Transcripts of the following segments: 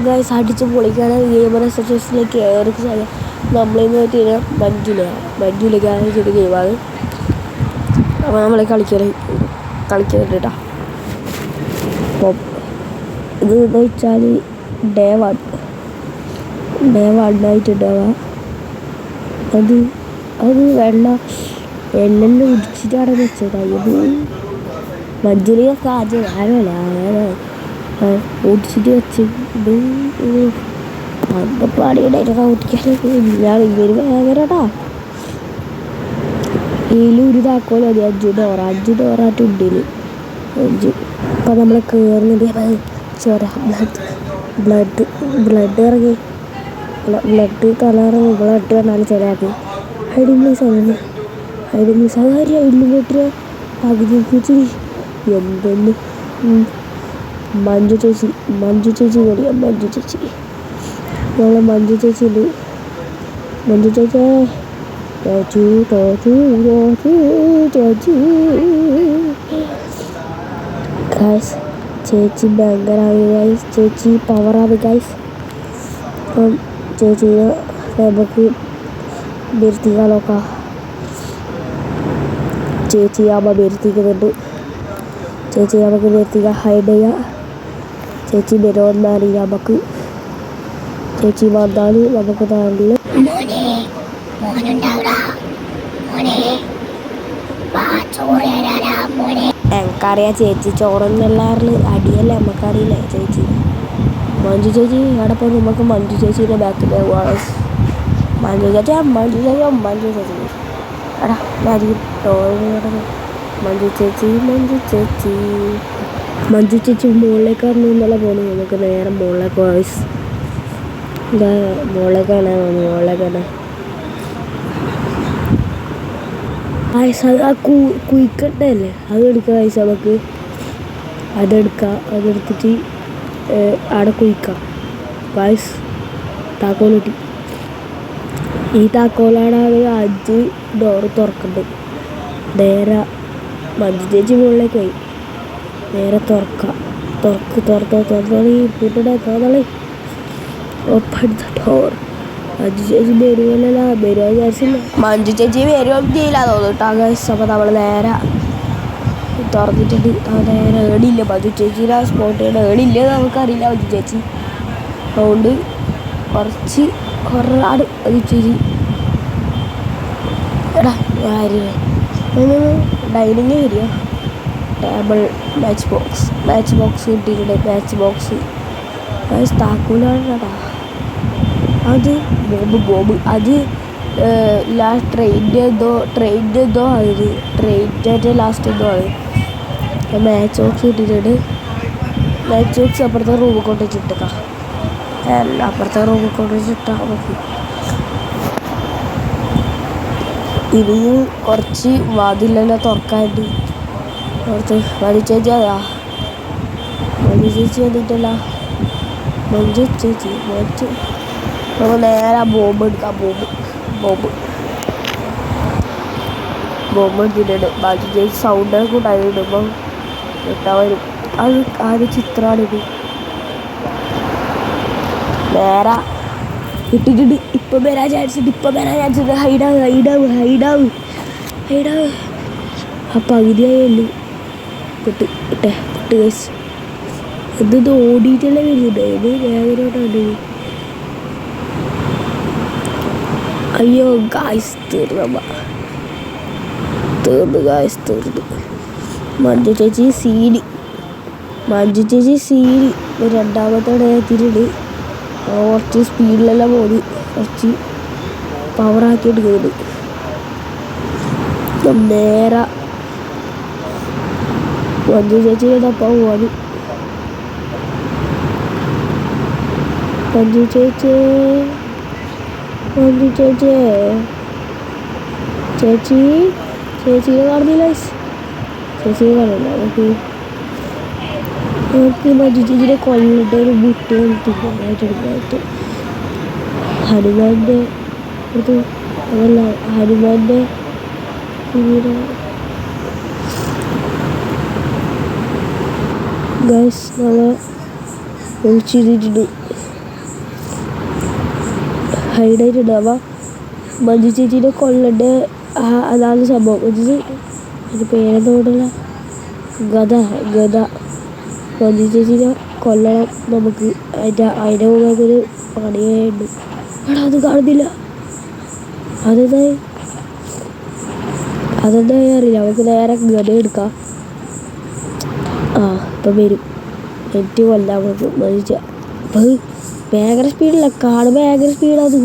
Guys അടിച്ച് പൊളിക്കാണ് gamer എസ്എസ്എസിലേക്ക് ഏറെ സാധനം നമ്മളിന്ന് പറ്റിയ മഞ്ജുലേക്ക് ചെയ്ത ഗെയിമാണ്. അപ്പോൾ നമ്മളെ കളിക്കുന്നുണ്ട് കേട്ടോ. അപ്പം ഇത് എന്ന് വെച്ചാൽ ഡേ 1 ആയിട്ടുണ്ടാവുക. അത് വെള്ളം ഉദിച്ചിട്ടാണ് വെച്ചത്. അത് മഞ്ജുലിയൊക്കെ ആദ്യം ആരല്ല ഓടിച്ചിട്ട് വെച്ച് അന്ന് പാടിയുണ്ടായിരുന്നു ഓടിക്കാനൊക്കെ ഞാൻ ഇവര് ഭയങ്കരട്ടാ. ഇതിലും ഒരു താക്കോലും മതി 5 ഡോറാറ്റുണ്ടില് 5. അപ്പം നമ്മൾ കയറുന്നുണ്ട്. ചോര ബ്ലഡ് ഇറങ്ങി തലയിറങ്ങി ബ്ലഡ് കണ്ടാലും ചിലയാക്കി ഹൈഡിങ് പ്ലേസ് അതാര്യം ഇല്ലും കേട്ടില്ല പകുതി വെച്ച് എന്തെന്ന് മഞ്ജു ചേച്ചി കളിയാ. മഞ്ജു ചേച്ചി ഉണ്ട്. മഞ്ജു ചേച്ചി ഗൈസ് ചേച്ചി ഭയങ്കരമാണ് ഗൈസ്. ചേച്ചി പവറാണ് ഗൈസ്. അപ്പം ചേച്ചീനെ നമുക്ക് വരുത്തിക്കാൻ നോക്കാം. ചേച്ചി ആകുമ്പോൾ വരുത്തിക്കുന്നുണ്ട്. ചേച്ചി നമുക്ക് വരുത്തിക്കാൻ ഹൈഡ് ചെയ്യാം. ചേച്ചി വരുമെന്നറിയില്ല നമുക്ക്. ചേച്ചി വന്നാൽ നമുക്ക് നാട്ടിൽ എനിക്കറിയാം ചേച്ചി ചോറൊന്നുമില്ലാറില്ല അടിയല്ലേ നമുക്കറിയില്ല. ചേച്ചി മഞ്ജു ചേച്ചി അവിടെ പോയി നമുക്ക് മഞ്ജു ചേച്ചീൻ്റെ ബാക്കിൽ പോവാണ്. മഞ്ജു ചേച്ചി എടാ മഞ്ജു ചേച്ചി മുകളിലേക്ക് എന്നുള്ള പോകണം. നമുക്ക് നേരെ മുകളിലേക്ക് വോയിസ് മുകളിലേക്കാണ് അത് ആ കുയിക്കട്ടല്ലേ അത് എടുക്കാം വയസ്സ്. നമുക്ക് അതെടുത്തിട്ട് അവിടെ കുയിക്കാം വയസ്സ്. താക്കോൽ കിട്ടി. ഈ താക്കോലാണ് 5 ഡോറ് തുറക്കുന്നുണ്ട്. നേരെ മഞ്ജു ചേച്ചി മുകളിലേക്ക് പോയി. നേരെ തുറക്കാം. പൂട്ടിടക്കാന്നളി ഓപ്പൺ ദ ഡോർ. മഞ്ജു ചേച്ചി വരുമല്ല വരുമോ വിചാരിച്ചില്ല. മഞ്ജു ചേച്ചി വരുമോ ചെയ്യില്ല തോന്നിട്ടാ ഗൈസ്. അപ്പോൾ നമ്മൾ നേരെ തുറന്നിട്ടുണ്ട്. നേരെ ഏടില്ല മഞ്ജു ചേച്ചിയുടെ സ്പോട്ട് ഏടില്ല നമുക്കറിയില്ല മഞ്ജു ചേച്ചി. അതുകൊണ്ട് കുറച്ചാട് മഞ്ജു ചേച്ചി എടാ ഡൈനിങ് വരിക. ടേബിൾ മാച്ച് ബോക്സ് കിട്ടിയിട്ടുണ്ട്. മാച്ച് ബോക്സ് താക്കൂലാണ് കേട്ടോ. അത് ബോബ് അത് ട്രെയിൻ്റെ എന്തോ അത് ട്രെയിൻ്റെ ലാസ്റ്റ് എന്തോ ആണ്. മാച്ച് ബോക്സ് കിട്ടിയിട്ടുണ്ട്. മാച്ച് ബോക്സ് അപ്പുറത്തെ റൂമിൽ കൊണ്ട് ചിട്ടേക്കാം. അപ്പുറത്തെ റൂമിൽ കൊണ്ട് ചിട്ടാൽ നോക്കി. ഇനിയും കുറച്ച് വാതിലെല്ലാം തുറക്കാനുണ്ട്. കുറച്ച് മഞ്ജു ചേച്ചി വന്നിട്ടല്ല. മഞ്ജു നമുക്ക് നേരെ ബോംബ് എടുക്കാം. ബോംബ് എടുത്തിട്ടുണ്ട്. മഞ്ജു ചേച്ചി സൗണ്ടൊക്കെ കൂട്ടായിടുമ്പം ഇട്ടാൽ വരും. അത് ആദ്യ ചിത്രമാണിത്. നേരെ ഇട്ടിട്ടുണ്ട്. ഇപ്പം വരാൻ ചാൻസ് ഹൈഡാവ് ആ പകുതിയായല്ലോ. പെട്ട് കേസ് ഇത് ഓടിയിട്ടല്ലേ വരുന്നുണ്ട്. ഇത് വേഗനോട്ടാണ്. അയ്യോ ഗായ്സ് തീർന്നു മഞ്ജു ചേച്ചി സീഡി രണ്ടാമത്തോടെ എത്തിയിട്ടുണ്ട്. കുറച്ച് സ്പീഡിലെല്ലാം പോയി കുറച്ച് പവറാക്കി എടുക്കുന്നുണ്ട്. നേരെ മഞ്ജു ചേച്ചി തപ്പാൻ പോവാണ്. മഞ്ജു ചേച്ചി ചേച്ചിയെ കാണുന്നില്ല. ചേച്ചിയെ കാണില്ല. നമുക്ക് മഞ്ജു ചേച്ചിയുടെ കൊല്ലിട്ട് ഒരു ബുട്ട് എടുക്കാനായിട്ട് ഹനുമാൻ്റെ ഇത് അതല്ല ഹനുമാൻ്റെ ഗൈസ് നമ്മളെ ഒഴിച്ചിട്ടുണ്ട്. ഹൈഡായിട്ടുണ്ട്. അപ്പോൾ മഞ്ജു ചേച്ചീനെ കൊല്ലണ്ട അതാണ് സംഭവം. അതിൻ്റെ പേരെന്തോടുള്ള ഗത മഞ്ജു ചേച്ചീനെ കൊല്ലണം നമുക്ക്. അതിൻ്റെ മുമ്പൊരു പണിയായുണ്ട്. എടാ അത് കാണുന്നില്ല. അതെന്തായി അറിയില്ല. നമുക്ക് നേരെ ഗത എടുക്കാം. ഇപ്പം വരും. എനിക്ക് കൊല്ലാൻ നമുക്ക് മനുഷ്യ. അപ്പം ഭയങ്കര സ്പീഡില്ല. കാണുമ്പോൾ ഭയങ്കര സ്പീഡാണ്.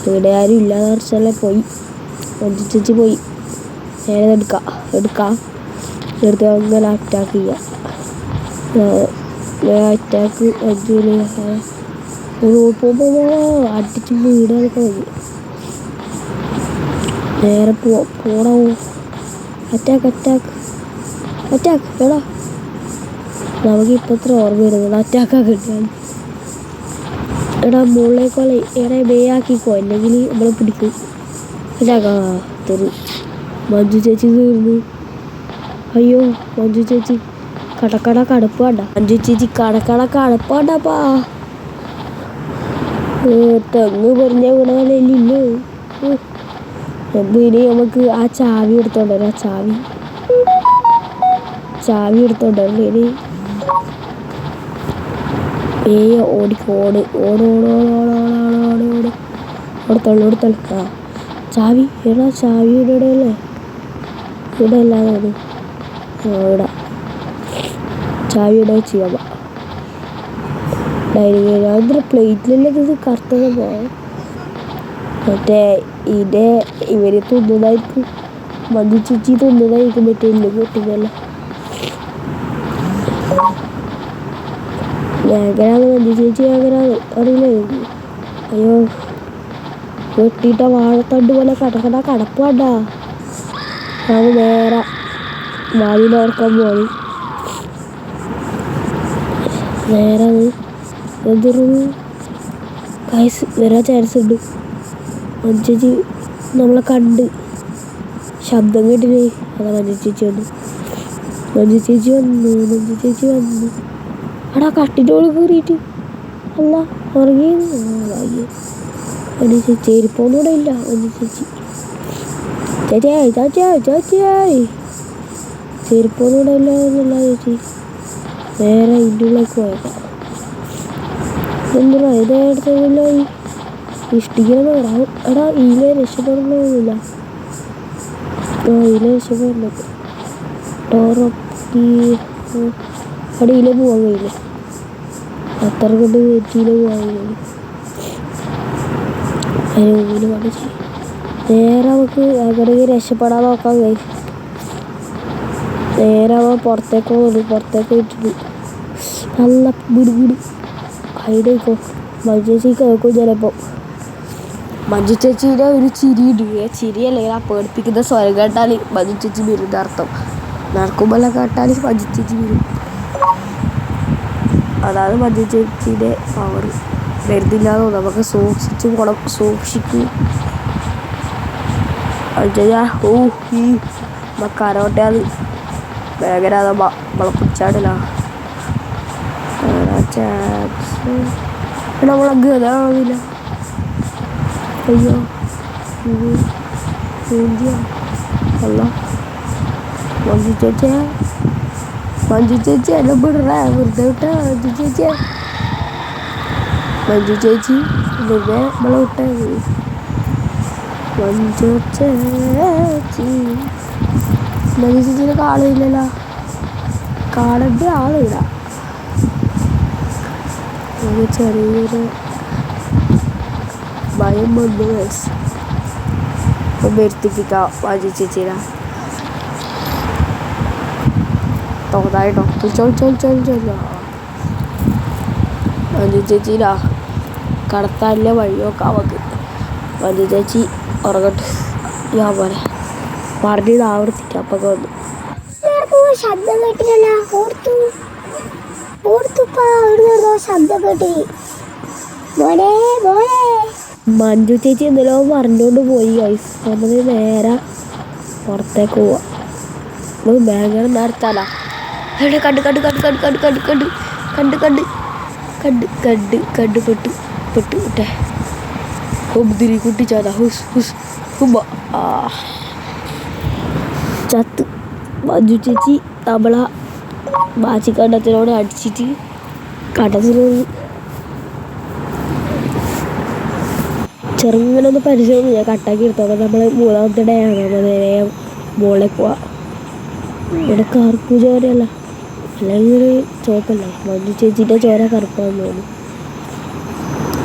ഇവിടെ ആരും ഇല്ലാതെ കുറച്ചല്ലേ പോയി. മഞ്ജു ചേച്ചി പോയി. നേരെ എടുക്കാം എടുത്ത് അങ്ങനെ അറ്റാക്ക് ചെയ്യാം. അറ്റാക്ക് പോകുമ്പോൾ അടിച്ച് വീടാനൊക്കെ മതി. നേരെ പോടാ. അറ്റാക്ക് എടാ നമുക്ക് ഇപ്പം എത്ര ഓർമ്മ വരുന്നത് അറ്റാക്കൊക്കെ കിട്ടിയാണ്. എടാ മുകളിലേക്കോളെ എടാ ബേയാക്കിക്കോ, അല്ലെങ്കിൽ നമ്മളെ പിടിക്കും. അറ്റാക്കാ തെറി. മഞ്ജു ചേച്ചി തീർന്നു. അയ്യോ മഞ്ജു ചേച്ചി കടുപ്പ് വേണ്ട. മഞ്ജു ചേച്ചി കടുപ്പ് വേണ്ടപ്പാ. തെങ്ങ് പൊരിഞ്ഞ വീണല്ലേ. ഇനി നമുക്ക് ആ ചാവി എടുത്തോണ്ടല്ലോ. ചാവി എടുത്തോണ്ടല്ലേ. ഇനി ഓടിക്കോട് ഓടത്തോളൂ. ചാവി എടാ ചാവി ഇടല്ലേ. ഇവിടെ അല്ലാതെ ഇവിടെ ചാവി ഇട ചെയ്യാം. അതിൻ്റെ പ്ലേറ്റിലല്ലേ ഇത് കറുത്തത് പോകാം. മറ്റേ ഇവര് തിന്നതായിരിക്കും. മഞ്ജു ചേച്ചി തിന്നതായിരിക്കും. മറ്റേ ഇല്ല പൊട്ടിക്കല്ലേ. ഭയങ്കരാണ് മഞ്ജു ചേച്ചി. ഭയങ്കരാണ് അറിയില്ലേ. അയ്യോ വെട്ടിയിട്ട വാഴത്തണ്ട് പോലെ കടപ്പ് വേണ്ട. അത് നേരെ വാതിലോർക്കാൻ പോയി. നേരെ എന്തൊരു കൈസ് വരാൻ ചാൻസ് ഉണ്ട്. മഞ്ജു ചേച്ചി നമ്മളെ കണ്ട് ശബ്ദം കേട്ടില്ലേ. അതാ മഞ്ജു ചേച്ചി വന്നു. എടാ കട്ടിട്ടോട് കയറിയിട്ട് അല്ല ഉറങ്ങി. മഞ്ജു ചേച്ചി ചെരുപ്പൊന്നുകൂടെ ഇല്ല. മഞ്ജു ചേച്ചി ചെരുപ്പൊന്നുകൂടെ ഇല്ല എന്നുള്ള ചേച്ചി നേരെ ഇതിൻ്റെ ഉള്ളിലേക്ക് പോയേക്കാം. എന്തുവാ ഇതെടുത്തില്ല. ഇഷ്ടിക്കുന്ന വരാം. എടാ ഇതിലെ രക്ഷപ്പെടണമെന്നില്ല. ഇതിലെ രക്ഷപ്പെടണം. അവിടെ ഇതിലെ പോകാൻ കഴിയില്ല. അത്ര കൊണ്ട് വെറ്റിയിലെ പോകാൻ കഴിയില്ല. അതിന് മുമ്പിൽ പഠിച്ച് നേരെ നമുക്ക് അങ്ങനെ രക്ഷപ്പെടാൻ നോക്കാൻ കഴിയും. നേരെ അവൻ പുറത്തേക്ക് ഇട്ടിട്ട് നല്ല ഗുഡ് ഹൈഡേക്കോ. മഞ്ജു ചേച്ചി കേൾക്കും ചിലപ്പോൾ. മഞ്ജു ചേച്ചീൻ്റെ ഒരു ചിരിയുണ്ട്. ചിരിയല്ലേ ആ പേടിപ്പിക്കുന്ന സ്വരം കേട്ടാൽ മഞ്ജു ചേച്ചി വരുന്ന അർത്ഥം. നടക്കുമ്പോഴെല്ലാം കേട്ടാൽ മഞ്ജു ചേച്ചി വരും. അതാണ് മഞ്ജു ചേച്ചീൻ്റെ പവർ. വരുന്നില്ലാതോ നമുക്ക് സൂക്ഷിച്ച് പോകണം. സൂക്ഷിക്കും. കരോട്ടെ അത് ഭയങ്കര നമ്മളെ പിടിച്ചാടില്ല. നമ്മളെ ഗതാവില്ല. അയ്യോ അല്ല മഞ്ജു ചേച്ചി എല്ലാം വിടറ വെറുതെ വിട്ട. മഞ്ജു ചേച്ചി വെറുതെ നമ്മളെ വിട്ട. മഞ്ജു ചേച്ചീനെ കാളില്ലല്ലോ. കാളൻ്റെ ആളില്ല. ചെറിയൊരു ഭയം വന്നു. വരുത്തിപ്പിക്കാം മഞ്ജു ചേച്ചീനെ. തോന്നായിട്ടോ ചൊല്ലോ മഞ്ജു ചേച്ചീനാ കടത്താനില്ല വഴി നോക്കാം നമുക്ക്. മഞ്ജു ചേച്ചി ഉറങ്ങട്ടെ. ഞാൻ പോലെ പറഞ്ഞത് ആവർത്തിക്കാം. അപ്പൊക്കെ വന്നു ശബ്ദം കേട്ടില്ല. ശബ്ദം കേട്ടി. മഞ്ജു ചേച്ചി എന്തെല്ലോ പറഞ്ഞുകൊണ്ട് പോയി. ഐസ് നമ്മൾ നേരെ പുറത്തേക്ക് പോവാം. ഭയങ്കര നേരത്താലാ. കണ്ട് കണ്ട് പെട്ട് വിട്ടെ. ഹുബ്തിരി കുട്ടിച്ചാത ഹുസ് ഹുസ് ഹുബ ചത്ത്. മഞ്ജു ചേച്ചി നമ്മളാ ബാച്ചിക്കണ്ടത്തിനോട് അടിച്ചിട്ട് കണ്ടത്തിനോട് ചെറുങ്ങനൊന്ന് പരിചയം ഞാൻ കട്ടാക്കി എടുത്തോളാം. നമ്മൾ മൂന്നാമത്തെ ഡേ ആണ്. നമ്മൾ നേരെ മോളിലേക്ക് പോവാം. ഇവിടെ കറുപ്പ് ചോരയല്ല, അല്ലെങ്കിൽ ഒരു ചോപ്പല്ല. മഞ്ജു ചേച്ചിൻ്റെ ചോര കറുപ്പാന്ന് തോന്നുന്നു.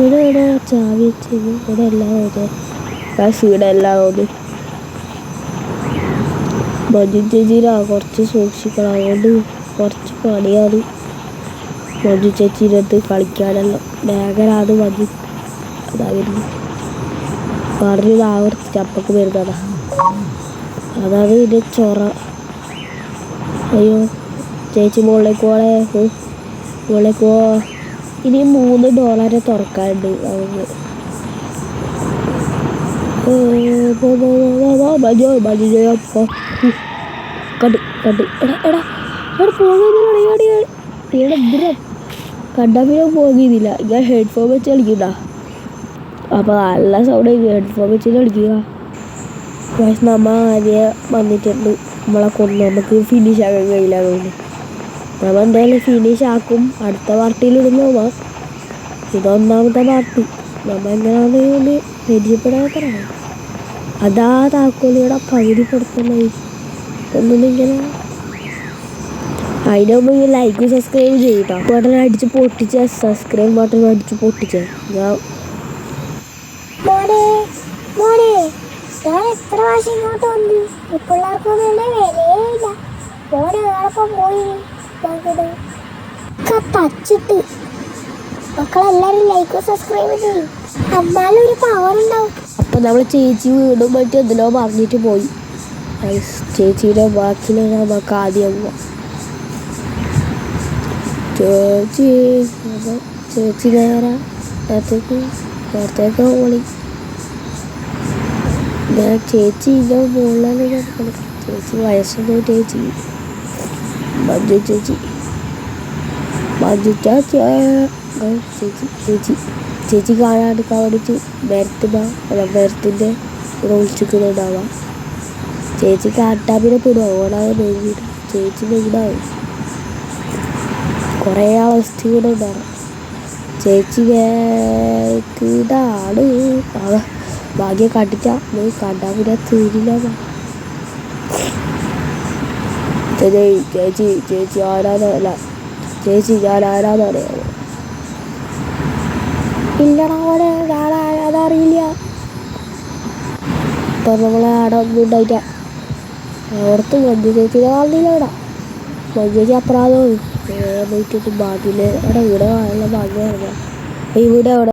ഇവിടെ ചാവി വെച്ചത് ഇവിടെ എല്ലാം തോന്നുന്നു. ഇവിടെ എല്ലാം തോന്നി. മഞ്ജു ചേച്ചിയിലാ കുറച്ച് സൂക്ഷിക്കണം, അതുകൊണ്ട് കുറച്ച് പണിയാണ് മഞ്ജു ചേച്ചീൻ്റെ അടുത്ത് കളിക്കാനെല്ലാം. ഭയങ്കരാത് മഞ്ജു അതായിരുന്നു പറഞ്ഞത് ആവർത്തിച്ച് അപ്പക്ക് വരുന്നതാ. അതാണ് ഇതിൻ്റെ ചൊറ. അയ്യോ ചേച്ചി മുകളിലേക്ക് പോ. ഇനി $3 തുറക്കാനുണ്ട് നമുക്ക്. കണ്ടാ പിന്നെ പോകുന്നില്ല. ഞാൻ ഹെഡ്ഫോൺ വെച്ച് കളിക്കണ്ട. അപ്പോൾ നല്ല സൗണ്ട് ഹെഡ്ഫോൺ വെച്ച് കളിക്കുക. പക്ഷെ നമ്മൾ ആദ്യം വന്നിട്ടുണ്ട്. നമ്മളെ കൊന്ന് നമുക്ക് ഫിനിഷ് ആക്കാൻ കഴിയില്ല. അതുകൊണ്ട് നമ്മൾ എന്തായാലും ഫിനിഷ് ആക്കും. അടുത്ത പാർട്ടിയിലിടുന്ന ഇതൊന്നാമത്തെ പാർട്ടി. നമ്മൾ എങ്ങനെയാണെന്ന് പരിചയപ്പെടാത്തതാണ്. അതാ താക്കോലിയുടെ പകുതി കൊടുത്തുള്ളത്. ഒന്നിങ്ങനെ അതിന് മുമ്പ് ഈ ലൈക്ക് സബ്സ്ക്രൈബ് ചെയ്യട്ടോ. ബട്ടൺ അടിച്ച് പൊട്ടിച്ച സബ്സ്ക്രൈബ് ബട്ടൺ അടിച്ച് പൊട്ടിച്ചേ. ഞാൻ ഞാൻ എത്ര പ്രാവശ്യം ഇങ്ങോട്ട് വന്നു. പിള്ളേർക്കൊന്നും എന്നെ വിലയില്ല. മോനെ വേളപ്പം പോയി തച്ചിട്ട്. മക്കളെല്ലാവരും ലൈക്ക് സബ്സ്ക്രൈബ് ചെയ്യും. എന്നാലും ഒരു പവർ ഉണ്ടാവും. അപ്പം നമ്മൾ ചേച്ചി വീടും മറ്റും എന്തിനോ പറഞ്ഞിട്ട് പോയി. ചേച്ചിയുടെ ബാക്കിൽ നമുക്ക് ആദ്യം പോവാം. ചേച്ചി നേരത്തേക്ക് ഓളി. ഞാൻ ചേച്ചി ഇതിൻ്റെ മുകളിലാണ് കിടക്കണം. ചേച്ചി വയസ്സൊന്നും ചേച്ചി മഞ്ജു ചേച്ചി ചേച്ചി കാണാണ്ടിരിക്കാൻ വേണ്ടിയിട്ട് മരത്തിൻ്റെ ഒളിച്ചിക്കുന്നുണ്ടാവാം. ചേച്ചി കാട്ടാപ്പിനെ പെടുക ഓടാതെ നെയ്യിടും. ചേച്ചി നെയ്യിടാവും. കുറേ അവസ്ഥ കൂടെ ഉണ്ടാകും. ചേച്ചി ഇതാണ് ഭാഗ്യം കണ്ടിട്ടാ കണ്ടാ പിന്നെ തീരില്ല. ചേച്ചി ആരാന്നല്ല. ചേച്ചി ഞാൻ ആരാന്നറിയാമോ? ഇല്ലടാ അവിടെ അതറിയില്ല. ഇപ്പം നമ്മളെ അവിടെ ഒന്നും ഉണ്ടായിട്ട ഓർത്ത് മഞ്ജു ചേച്ചിയുടെ കാണുന്നില്ല. അവിടെ മഞ്ജു ചേച്ചി അപ്പുറാന്ന് പോയിട്ടിട്ട് ഭാഗ്യമില്ല. അവിടെ ഇവിടെ കാണാനുള്ള ഭാഗ്യമായിരുന്നു. ഇവിടെ അവിടെ